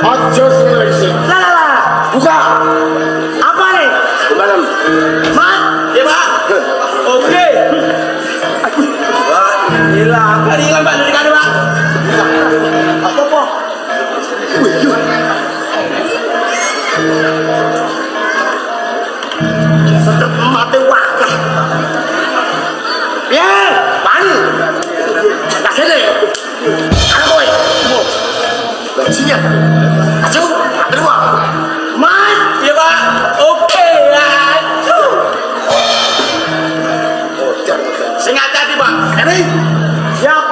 Aja sih. Lah, buka. Apa nih? Kemarin. Mat, Ya, Pak. oke. Wah, hilang. Dari hilang Pak, dari Pak. Apa, Pak? Wih, Sedep mati wakah. Ya, pani. Tak kene. Ana kowe. bajingan. Ayo, ada uang. Mat, ya Pak. Oke, aduh. Sing hati-hati Pak. Ini. Siap.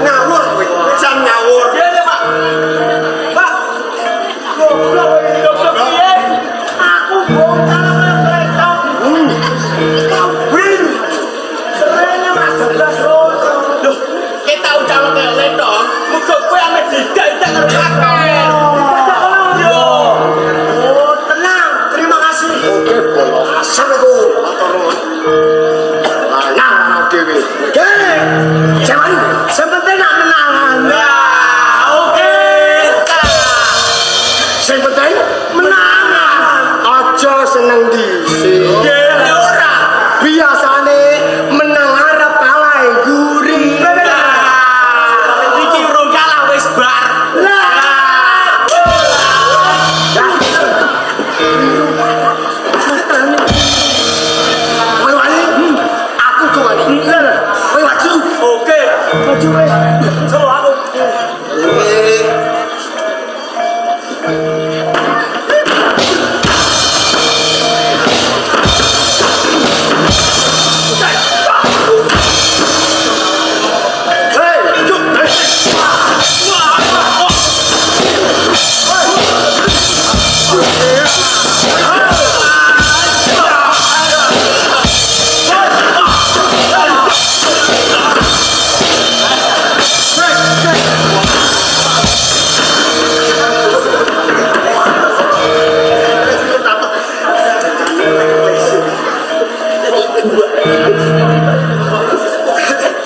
Ngawur, kowe. Jan ngawur. Iya, Pak. Pak. Goblok ini goblok piye? Aku bongkar kereta. Win. Serene Mas Douglas terus. Loh, kita ucap kayak letong. Muga kowe ame didak-dak karo kakek. Yo. Oh, tenang. Terima kasih. Oke, bolo. Asal aku motor nuwun. Lanang ana dhewe. Oke. Jangan. Sepenting nak menangan. Nah, oke. Sing penting Menangan. aja seneng dhisik. Ya ora. Biasane menang arep kalah guri. Iki urung kalah wis bar. Kowe wani? Aku kok wani. Kowe maju. Oke. Maju wis. So aku. Hei, yuk.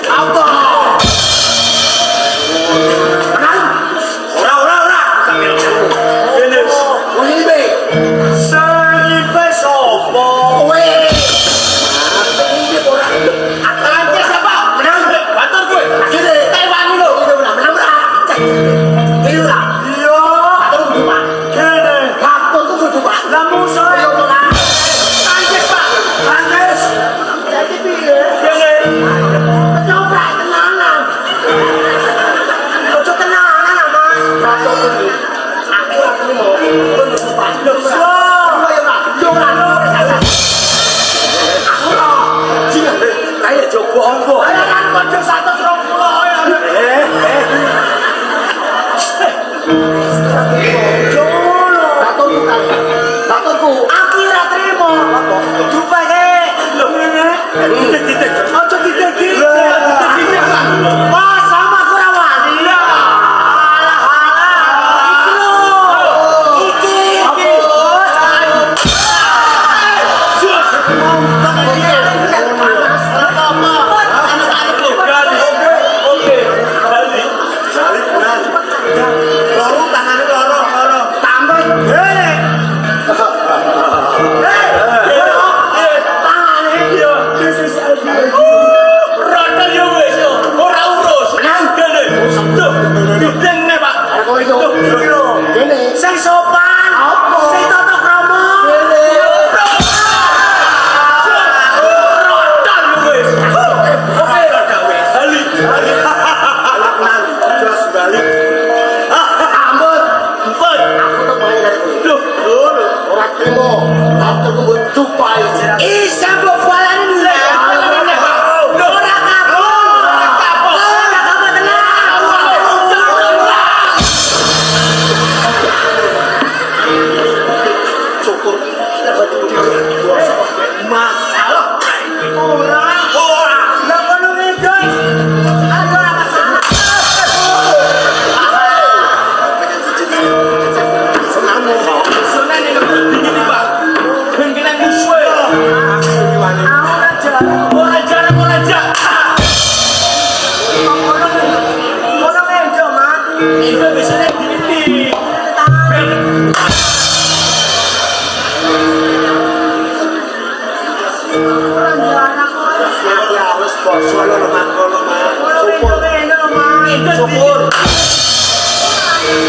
Apa? Ora. Ini. Wong iki. Seribe sopo? Kowe. Akannya siapa? Menang. Batur gue. Gini. Taiwan lu. Menang ora? Ini ora. Iya. Batur kudu, Pak. Kene. Batur kudu, Pak. Lah musuh. Ayo, Pak. Tangkis, Pak. Tangkis. Jadi piye? Kene. Coba tenanan. Ojo tenanan, Mas. Batur kudu. Aku ora terima. Kudu, Pak. So. Yo ora. Aku ora. Jingan. Ayo coba ombo. Ayo kan kocok 120 ya. Baturku kan. Baturku. Aku ora trimo. Apa? Dupake. Loh. Titik. Ojo didegi. Titik. Mas, sama aku ora wani. Alah. Iki lho. yo. Kene. Sing sopan. Apa? Sing tata krama. Rodan wis. Oke, balik. Anak nang jelas balik. Ampun. Ampun. Aku tak main dari. Loh, Ora temo. Aku kudu tupai. isa mbok falane lho. Ora kapok. Ora kapok tenang. Cukup. Dapat dua masalah. Ora. Lah kono ngidul. Aku ora masalah. Senangmu. Sunan iki dingin iki, Pak. Ben kena musuh. Ora jarang. Itu biasanya gini. Ya harus bos. Solo lemah.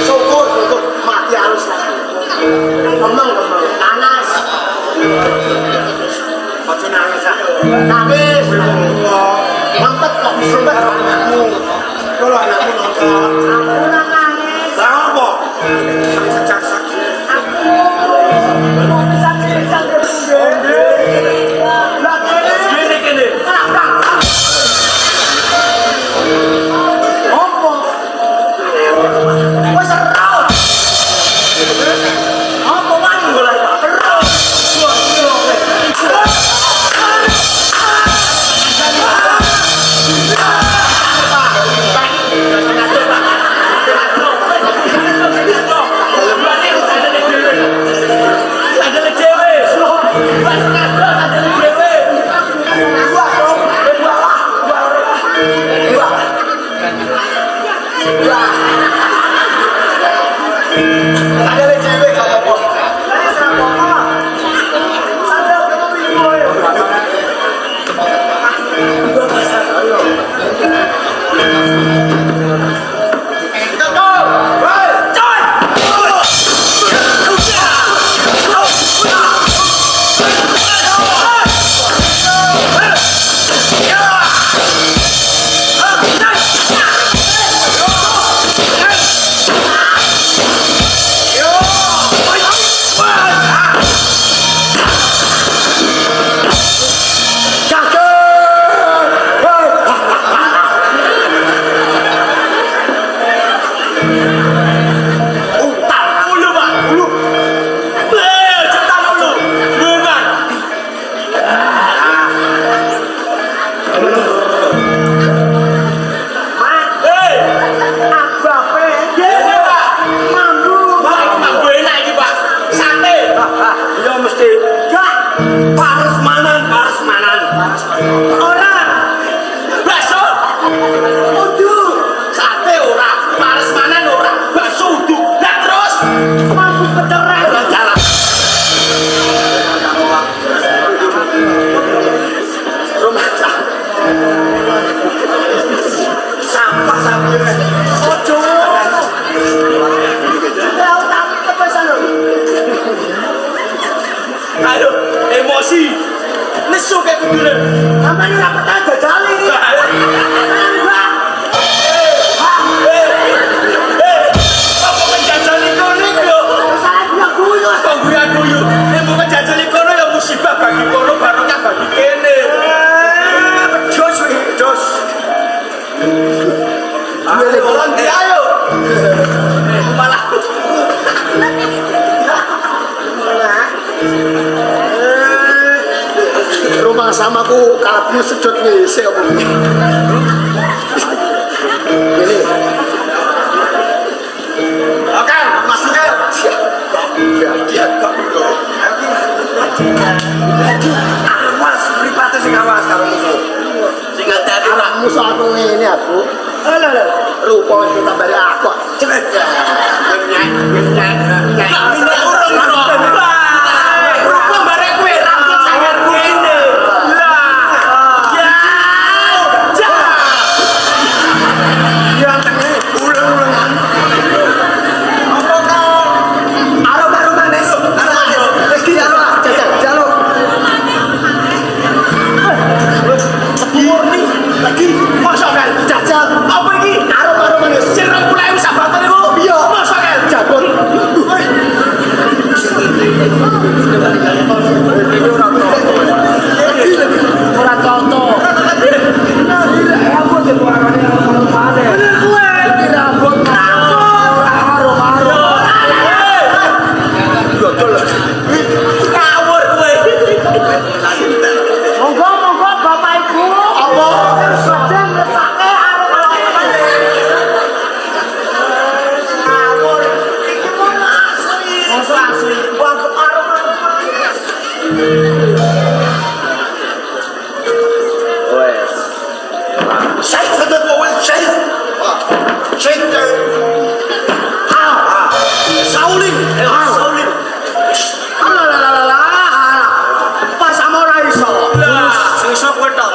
Syukur. Mati harus lagi. Ngomong. Panas. Ojo nangis ah. Nangis. Mampet kok sobat anakmu. Kalau anakmu nonton. Lah apa? Sakit. Gini. Ada lagi cewek kata apa? Aduh, emosi. Nesu kayak begini. Namanya apa tadi jali? Apa menjajali kono lho? Saya punya guyu. Kok guyu? Nek bukan jajali kono ya musibah bagi kono barokah bagi kene. Jos wih, jos. Ayo orang dia ayo. Malah Rumah samaku kalapnya sedot nih, saya omong. Ini. oke, masuknya. Ya, kok. Awas, mripate sing awas karo musuh. Sing hati-hati Pak. Musuh aku ini aku. Alah. Rupa kita bari aku. Cepet. Nyek. Urung kok. Rokok bare kowe rambut sangar kene. Lah. Jauh. Ya tengah ulang-ulang. Wes. Saya sudah bawa saya. Saya Sauling. Sauling. pas sama orang iso. Lah, sing iso kowe tok.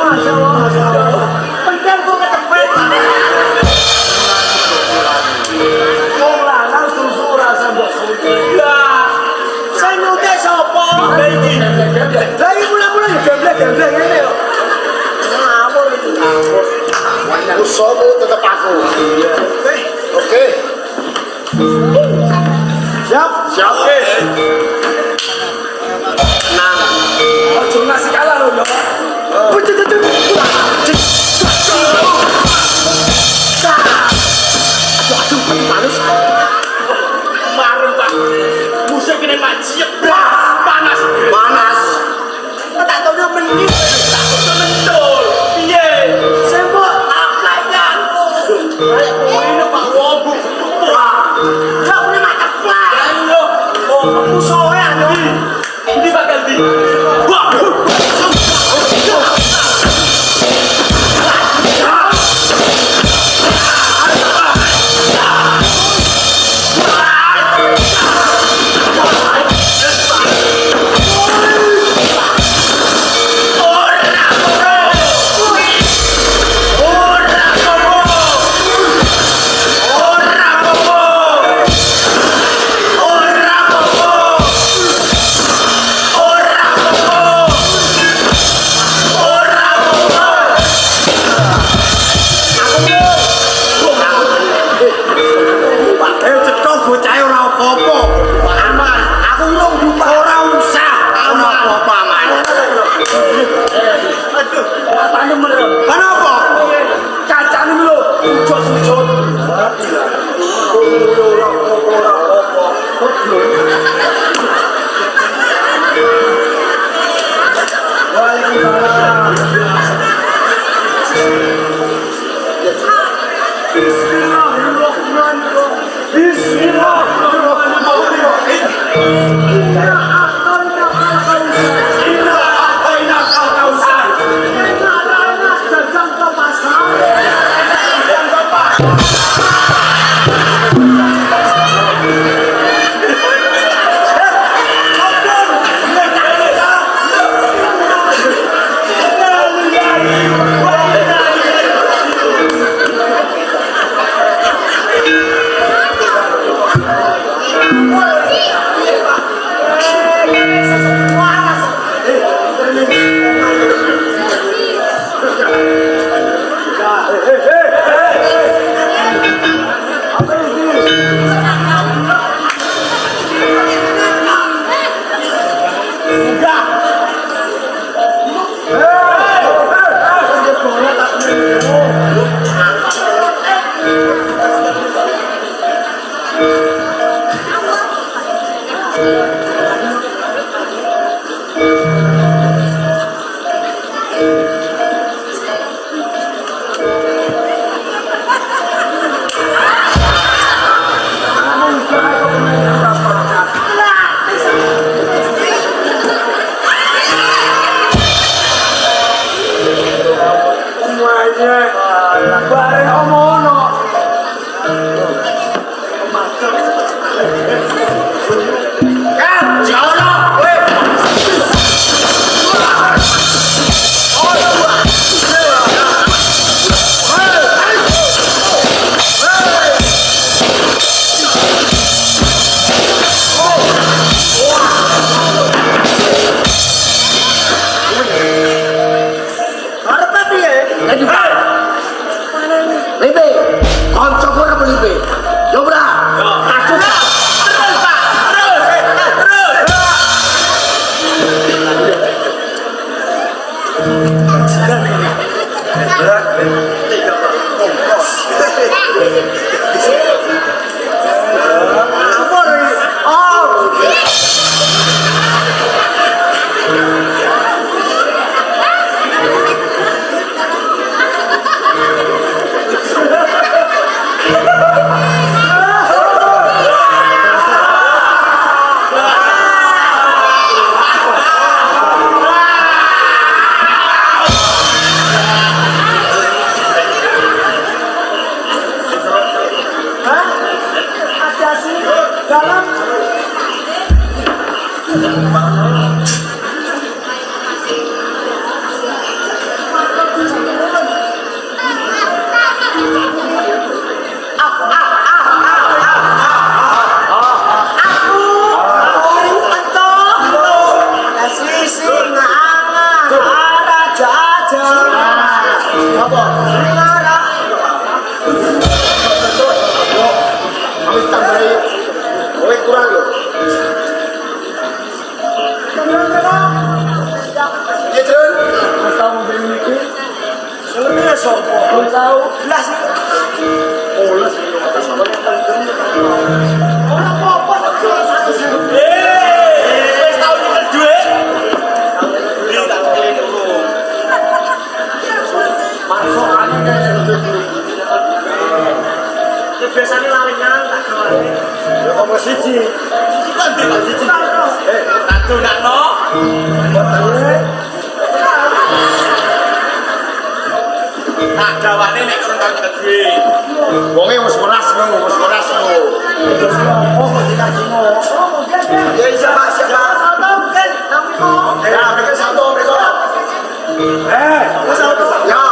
Masya Allah. Penting kok ketepet. Wong lanang susu rasa mbok susu. Lah, Saya nyutek sapa? Lah iki. Lah iki mula-mula ya gemblek-gemblek ngene yo. Ngawur itu ngawur. Usahamu tetap aku. Oke. Siap? Siap. Nang. Ojo ngasih kalah lho ya. Aduh, panas. Marem, Pak. Musik ini Pak Jiep. Panas. Panas. Tak tahu dia mending. Tak mentul. Piye? Sembok apanya. Kayak ini Pak Wobu. Kau punya mata plak. Ayo. Oh, Musuhnya nih. ini bakal di. Wah. Ayo cetok bocah ora apa-apa. Aman. Aku urung buka ora usah. Ora apa-apa aman. Aduh, apane meneh? Kenapa? Kacane lho, sujud-sujud. Ora apa-apa. Bareng omono. Kan? sopo tahu belas polos ora apa-apa wis tau nyekel duit iki tak kene dulu masuk angin biasanya lalingan tak kawani ya apa siji kok ndek kok siji tak donakno tak gawane nek kurang tau nyekel duit wonge wis meras ngono wis meras ngono oh kok dikasihmu ya isa Pak siapa satu kan tapi mau ya mereka satu mereka satu ya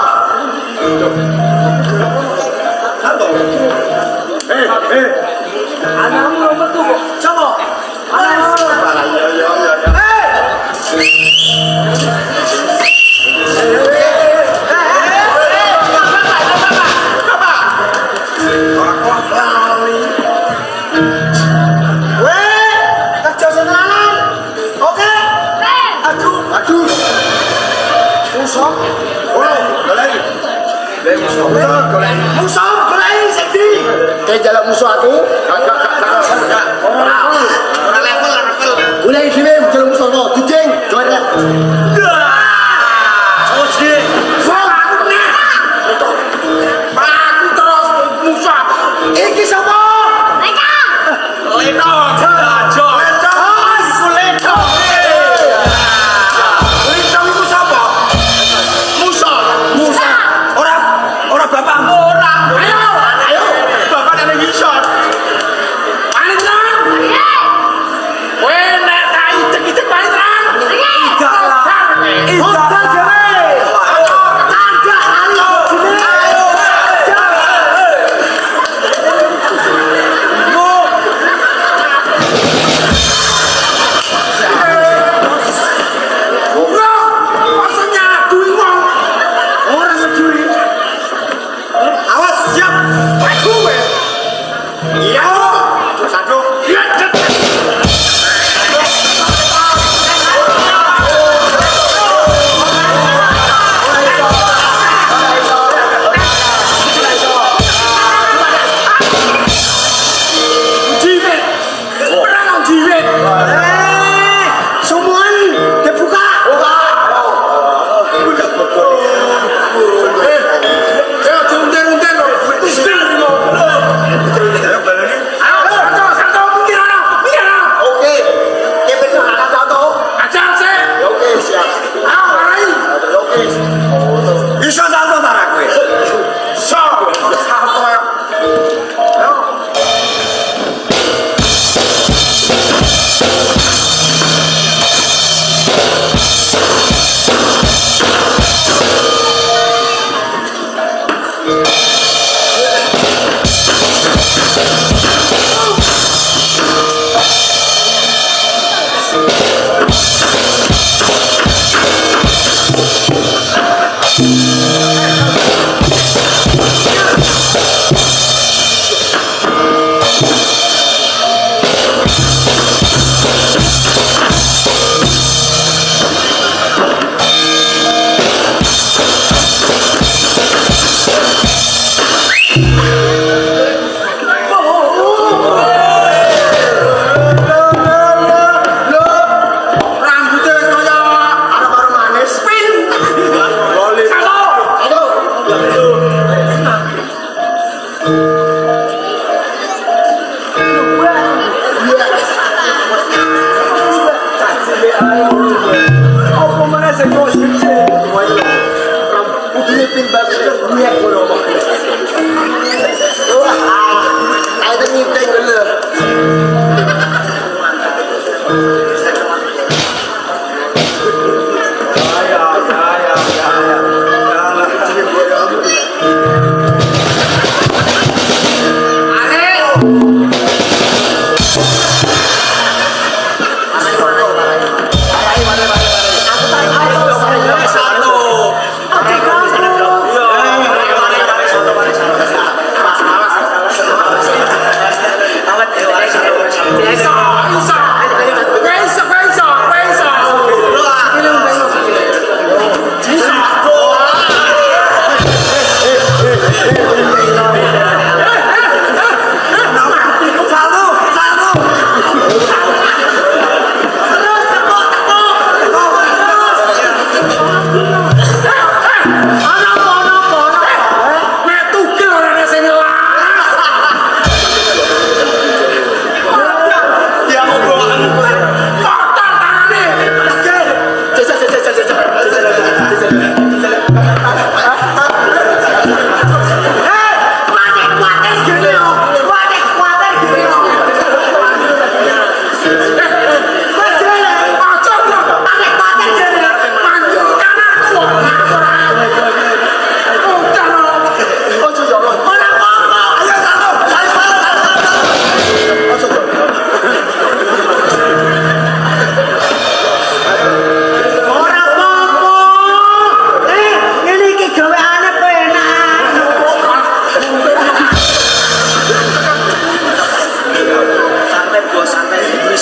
satu anakmu nomor tuh coba musuh golek sedhi kayak jalan musuh aku ora level golek dhewe jalan musuh no dijeng juara oke aku terus musuh iki sapa Leto jajo Leto iku sapa musuh ora bapakmu ayo bapak ada ngisor paling tenan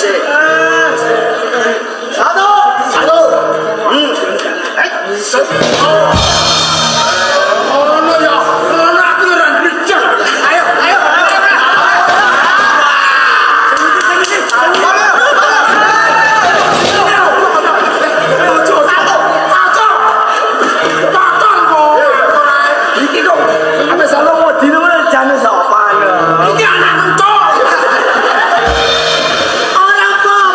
sih. Satu. Ono ya, ono aku ora bijak. Ayo. Iki kok ame salo wedi lho jane sapa lho. Iki anak entuk. Ora kok.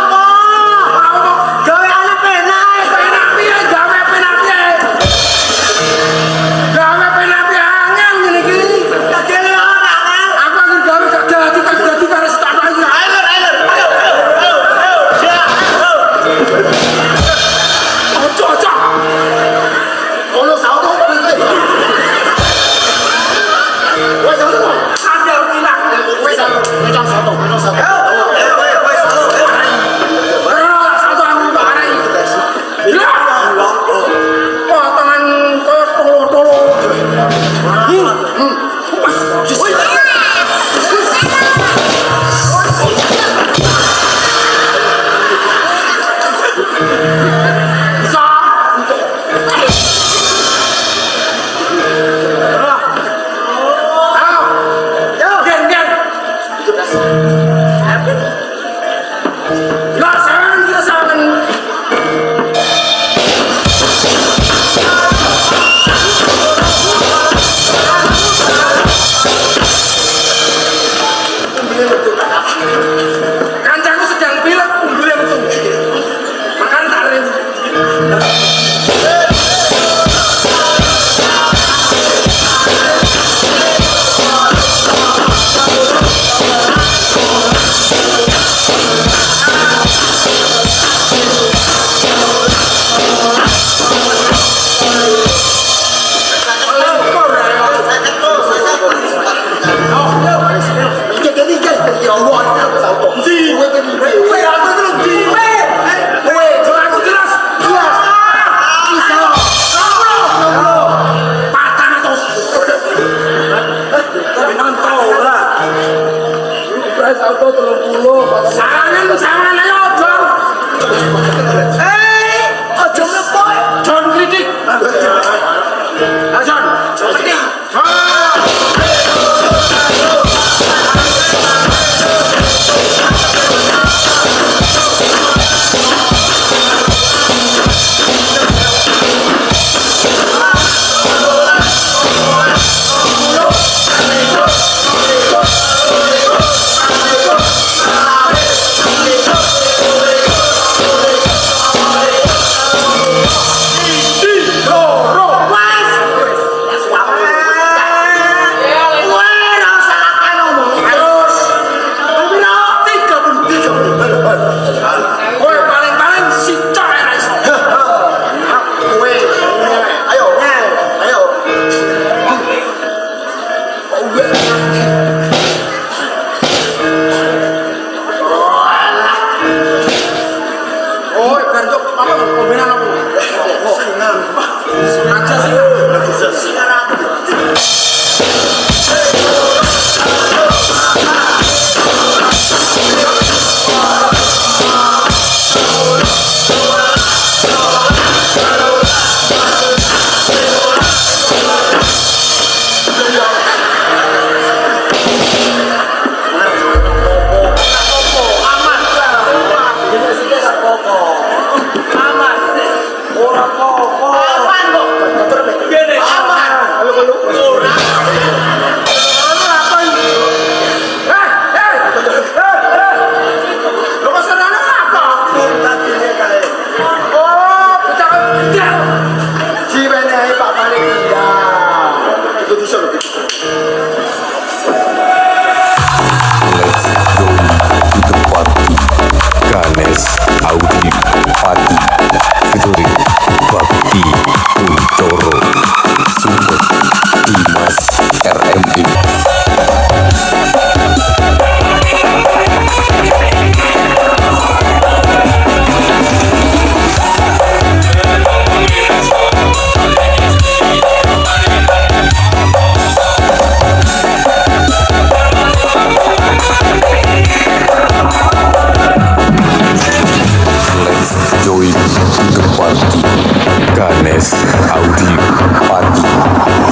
Ganes Audio Pati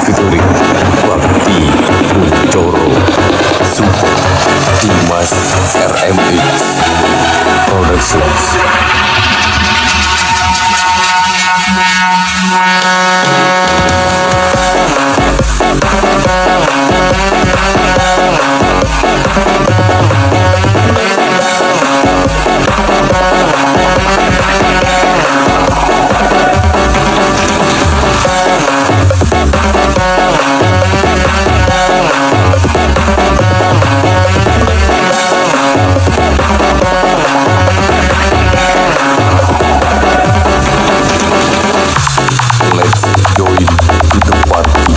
featuring Bakti Kuncoro support Dimas RMX Productions. Let's join to the party.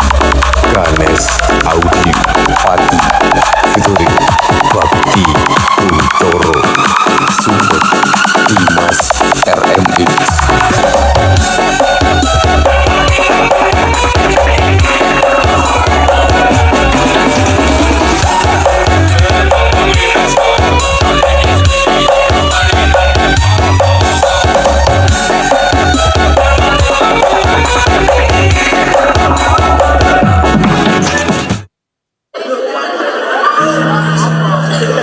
Ganes Audio Pati featuring Bakti Kuncoro support Dimas RMX.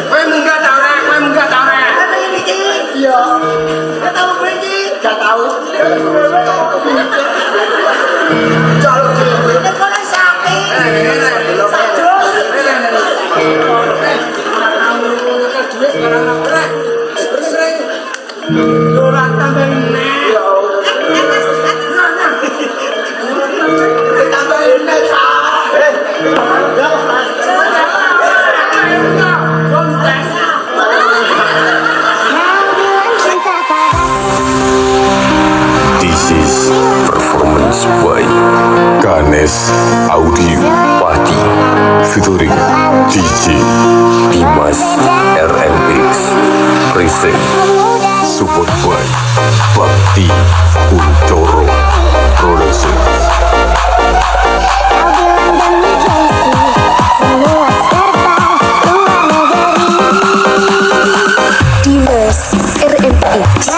Kowe munggah tau rek, kowe munggah tau rek. Iya. Gak tahu gue ini. Gak tahu. Jaluk dewe. Nek kono sapi. Ora tambah meneh. Ya Allah. Tambahin nek. This is performance by Ganes Audio Pati featuring DJ Dimas RMX present support by Bakti Kuncoro Productions. Dimas RMX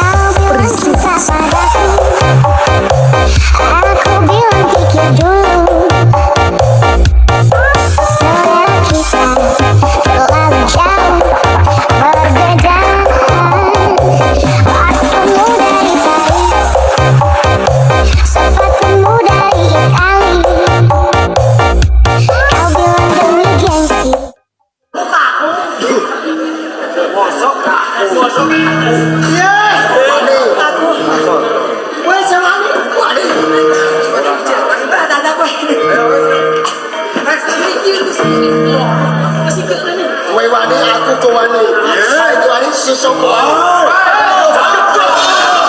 Aku bilang pikir dulu selera kita terlalu jauh berbeda. Parfummu dari Paris, sepatumu dari Itali. Kau bilang demi gengsi. Iya. Aku. Gue sama ini. Waduh. Tanda gue. Gue wani, aku ke wani. Saya ke wani, si Soko.